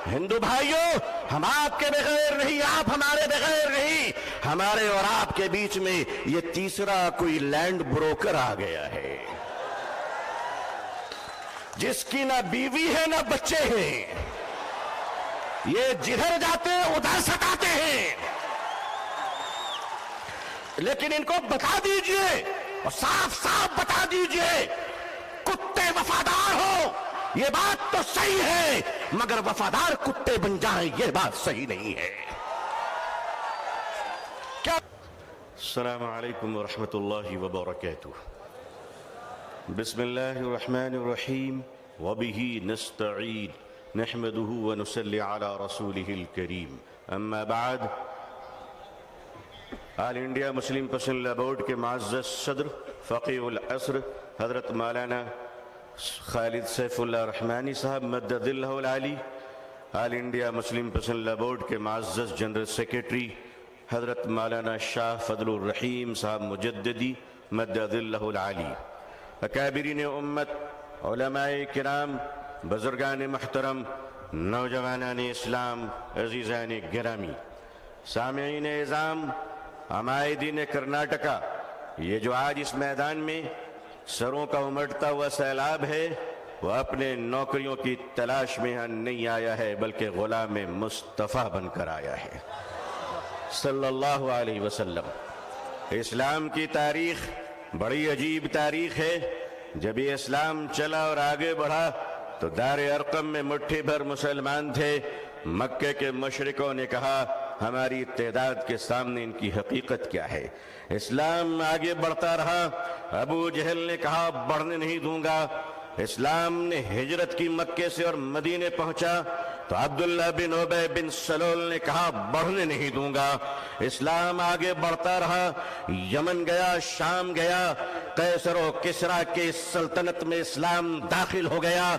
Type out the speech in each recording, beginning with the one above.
ہندو بھائیوں، ہم آپ کے بغیر نہیں، آپ ہمارے بغیر نہیں، ہمارے اور آپ کے بیچ میں یہ تیسرا کوئی لینڈ بروکر آ گیا ہے، جس کی نہ بیوی ہے نہ بچے ہیں، یہ جدھر جاتے ہیں ادھر ستاتے ہیں، لیکن ان کو بتا دیجئے اور صاف صاف بتا دیجئے، کتے وفادار ہو یہ بات تو صحیح ہے، مگر وفادار کتے بن جائیں یہ بات صحیح نہیں ہے۔ کیا؟ السلام علیکم ورحمۃ اللہ وبرکاتہ۔ بسم اللہ الرحمن الرحیم وبہ نستعین نحمدہ ونصلی علی رسولہ الکریم، اما بعد۔ آل انڈیا مسلم پسند لا بورڈ کے معزز صدر فقیہ العصر حضرت مولانا خالد سیف اللہ رحمانی صاحب مدد اللہ العالی، آل انڈیا مسلم پسند لا بورڈ کے معزز جنرل سیکریٹری حضرت مولانا شاہ فضل الرحیم صاحب مجددی مدد اللہ العالی، اکابرین امت، علماء کرام، بزرگان محترم، نوجوانان اسلام، عزیزان گرامی، سامعین اعظام، عمائدین کرناٹکا، یہ جو آج اس میدان میں سروں کا امٹتا ہوا سیلاب ہے، وہ اپنے نوکریوں کی تلاش میں یہاں نہیں آیا ہے بلکہ غلام مصطفیٰ بن کر آیا ہے صلی اللہ علیہ وسلم۔ اسلام کی تاریخ بڑی عجیب تاریخ ہے۔ جب یہ اسلام چلا اور آگے بڑھا تو دار ارقم میں مٹھی بھر مسلمان تھے۔ مکے کے مشرکوں نے کہا ہماری تعداد کے سامنے ان کی حقیقت کیا ہے۔ اسلام آگے بڑھتا رہا، ابو جہل نے کہا بڑھنے نہیں دوں گا۔ اسلام نے ہجرت کی مکے سے اور مدینے پہنچا تو عبداللہ بن ابی بن سلول نے کہا بڑھنے نہیں دوں گا۔ اسلام آگے بڑھتا رہا، یمن گیا، شام گیا، قیصر و کسریٰ کے سلطنت میں اسلام داخل ہو گیا۔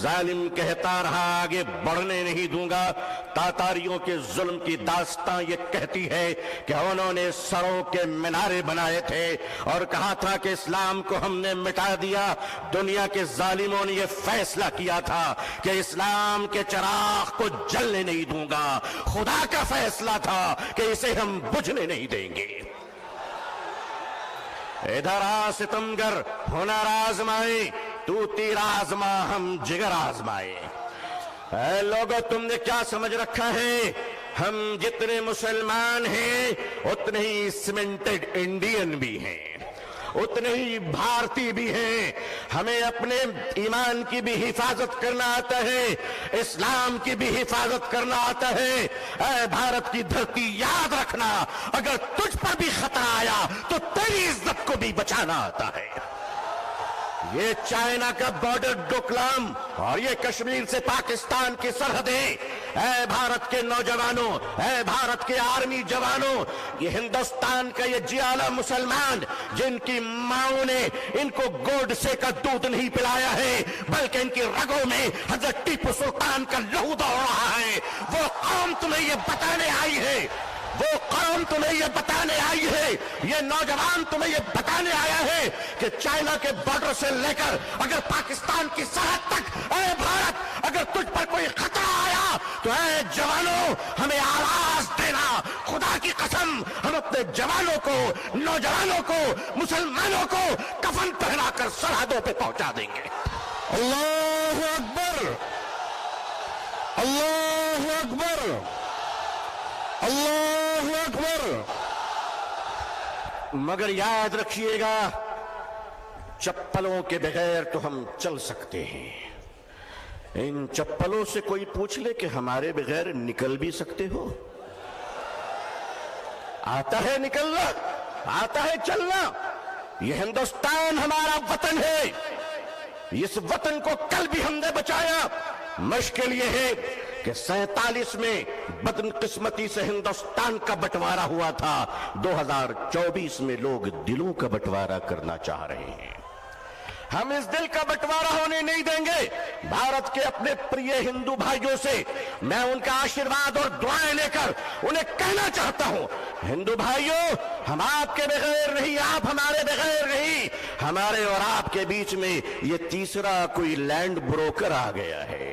ظالم کہتا رہا آگے بڑھنے نہیں دوں گا۔ تاتاریوں کے ظلم کی داستان یہ کہتی ہے کہ انہوں نے سروں کے مینارے بنائے تھے اور کہا تھا کہ اسلام کو ہم نے مٹا دیا۔ دنیا کے ظالموں نے یہ فیصلہ کیا تھا کہ اسلام کے چراغ کو جلنے نہیں دوں گا۔ خدا کا فیصلہ تھا کہ اسے ہم بجھنے نہیں دیں گے۔ ادھر آ ستمگر، ہنر آزمائے، تو تیر آزما ہم جگر آزمائے۔ اے لوگو، تم نے کیا سمجھ رکھا ہے؟ ہم جتنے مسلمان ہیں اتنے ہی سیمنٹڈ انڈین بھی ہیں، اتنے ہی بھارتی بھی ہیں۔ ہمیں اپنے ایمان کی بھی حفاظت کرنا آتا ہے، اسلام کی بھی حفاظت کرنا آتا ہے۔ اے بھارت کی دھرتی، یاد رکھنا اگر تجھ پر بھی خطرہ آیا تو تیری عزت کو بھی بچانا آتا ہے۔ یہ چائنا کا بارڈر ڈوکلام اور یہ کشمیر سے پاکستان کی سرحدیں، اے بھارت کے نوجوانوں، اے بھارت کے آرمی جوانوں، یہ ہندوستان کا یہ جیالا مسلمان جن کی ماؤں نے ان کو گوڈسے کا دودھ نہیں پلایا ہے بلکہ ان کی رگوں میں حضرت ٹیپو سلطان کا لہو دوڑ رہا ہے، وہ قوم تمہیں یہ بتانے آئی ہے، وہ قوم تمہیں یہ بتانے آئی ہے، یہ نوجوان تمہیں یہ بتانے آیا ہے کہ چائنا کے بارڈر سے لے کر اگر پاکستان کی سرحد تک، اے بھارت، اگر تجھ پر کوئی خطرہ آیا تو اے جوانوں ہمیں آواز دینا۔ خدا کی قسم ہم اپنے جوانوں کو، نوجوانوں کو، مسلمانوں کو کفن پہنا کر سرحدوں پہ پہنچا دیں گے۔ اللہ اکبر، اللہ اکبر، اللہ اکبر۔ مگر یاد رکھیے گا، چپلوں کے بغیر تو ہم چل سکتے ہیں، ان چپلوں سے کوئی پوچھ لے کہ ہمارے بغیر نکل بھی سکتے ہو؟ آتا ہے نکلنا، آتا ہے چلنا۔ یہ ہندوستان ہمارا وطن ہے، اس وطن کو کل بھی ہم نے بچایا۔ مشکل یہ ہے کہ 47 میں بدقسمتی سے ہندوستان کا بٹوارا ہوا تھا، 2024 میں لوگ دلوں کا بٹوارا کرنا چاہ رہے ہیں۔ ہم اس دل کا بٹوارا ہونے نہیں دیں گے۔ بھارت کے اپنے پریے ہندو بھائیوں سے میں ان کا آشیرواد اور دعائیں لے کر انہیں کہنا چاہتا ہوں، ہندو بھائیوں، ہم آپ کے بغیر نہیں، آپ ہمارے بغیر نہیں، ہمارے اور آپ کے بیچ میں یہ تیسرا کوئی لینڈ بروکر آ گیا ہے۔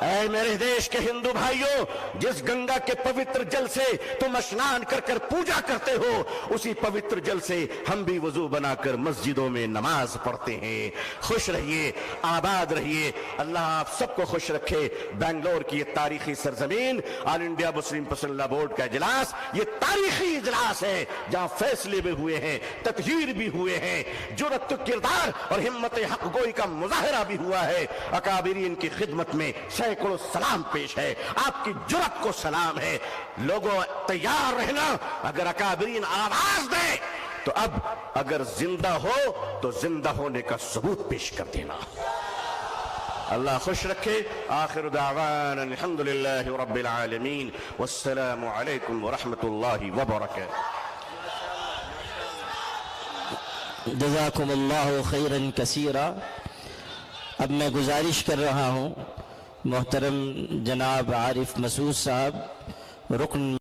اے میرے دیش کے ہندو بھائیوں، جس گنگا کے پوتر جل سے تم اسنان کر کر پوجا کرتے ہو، اسی پوتر جل سے ہم بھی وضو بنا کر مسجدوں میں نماز پڑھتے ہیں۔ خوش رہیے، آباد رہیے، اللہ آپ سب کو خوش رکھے۔ بنگلور کی یہ تاریخی سرزمین، آل انڈیا مسلم پسند لا بورڈ کا اجلاس، یہ تاریخی اجلاس ہے جہاں فیصلے بھی ہوئے ہیں، تطہیر بھی ہوئے ہیں، جرأت کردار اور ہمت حق گوئی کا مظاہرہ بھی ہوا ہے۔ اکابرین کی خدمت میں سینکڑوں سلام پیش ہے، آپ کی جرأت کو سلام ہے۔ لوگوں تیار رہنا، اگر اکابرین آواز دے تو اب اگر زندہ ہو تو زندہ ہونے کا ثبوت پیش کر دینا۔ اللہ خوش رکھے۔ آخر دعوانا الحمدللہ رب العالمین، والسلام علیکم ورحمۃ اللہ وبرکاتہ۔ جزاکم اللہ خیرا کثیرا۔ اب میں گزارش کر رہا ہوں محترم جناب عارف مسعود صاحب، رکن